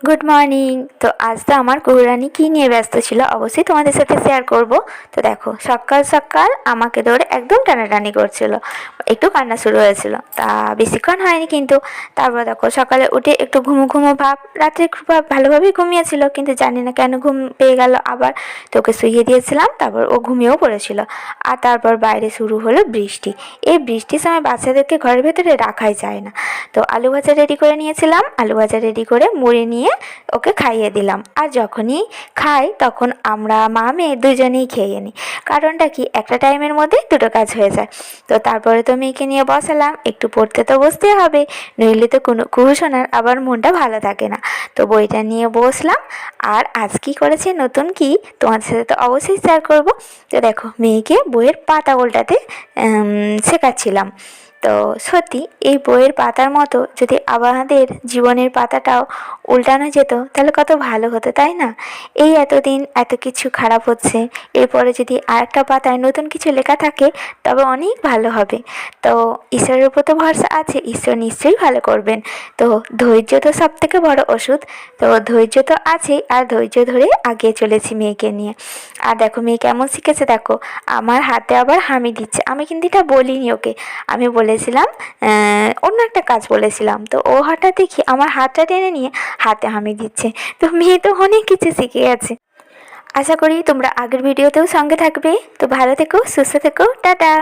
Good morning. তো আজ তো আমার কুহুরানি কী নিয়ে ব্যস্ত ছিল অবশ্যই তোমাদের সাথে শেয়ার করব। তো দেখো, সকাল সকাল আমাকে ধরে একদম টানাটানি করছিল, একটু কান্না শুরু হয়েছিল, তা বেশিক্ষণ হয়নি কিন্তু। তারপর দেখো সকালে উঠে একটু ঘুমো ঘুমো ভাব, রাত্রে খুব ভালোভাবেই ঘুমিয়েছিল, কিন্তু জানি না কেন ঘুম পেয়ে গেল আবার। তো ওকে শুইয়ে দিয়েছিলাম, তারপর ও ঘুমিয়েও পড়েছিল। আর তারপর বাইরে শুরু হলো বৃষ্টি। এই বৃষ্টির সময় বাচ্চাদেরকে ঘরের ভেতরে রাখাই যায় না। তো আলু ভাজা রেডি করে নিয়েছিলাম, আলু ভাজা রেডি করে মুড়ি নিয়ে ওকে খাইয়ে দিলাম। আর যখনই খাই তখন আমরা মা মেয়ে দুজনেই খেয়ে নিই। কারণটা কি, একটা টাইমের মধ্যে দুটো কাজ হয়ে যায়। তো তারপরে তো মেয়েকে নিয়ে বসালাম, একটু পড়তে তো বসতে হবে, নইলে তো কোনো কুহুসোনার আবার মনটা ভালো থাকে না। তো বইটা নিয়ে বসলাম। আর আজ কী করেছে নতুন কি, তোমাদের সাথে তো অবশ্যই শেয়ার করব। তো দেখো, মেয়েকে বইয়ের পাতা উল্টাতে শেখাচ্ছিলাম। তো সত্যি এই বইয়ের পাতার মতো যদি আমাদের জীবনের পাতাটাও উল্টানো যেত তাহলে কত ভালো হতো, তাই না? এই এতদিন এত কিছু খারাপ হচ্ছে, এরপরে যদি আরেকটা পাতায় নতুন কিছু লেখা থাকে তবে অনেক ভালো হবে। তো ঈশ্বরের উপর তো ভরসা আছে, ঈশ্বর নিশ্চয়ই ভালো করবেন। তো ধৈর্য তো সব থেকে বড় ওষুধ। তো ধৈর্য তো আছেই, আর ধৈর্য ধরে আগিয়ে চলেছি মেয়েকে নিয়ে। আর দেখো মেয়ে কেমন শিখেছে, দেখো আমার হাতে আবার হামি দিচ্ছে। আমি কিন্তু এটা বলিনি ওকে, আমি বলেছিলাম অন্য একটা কাজ বলেছিলাম, তো ও হঠাৎ দেখি আমার হাতটা টেনে নিয়ে হাতে হামি দিচ্ছে। তো মেয়ে তো অনেক কিছু শিখে গেছে। আশা করি তোমরা আগের ভিডিওতেও সঙ্গে থাকবে। তো ভালো থেকো, সুস্থ থেকো, টাটা।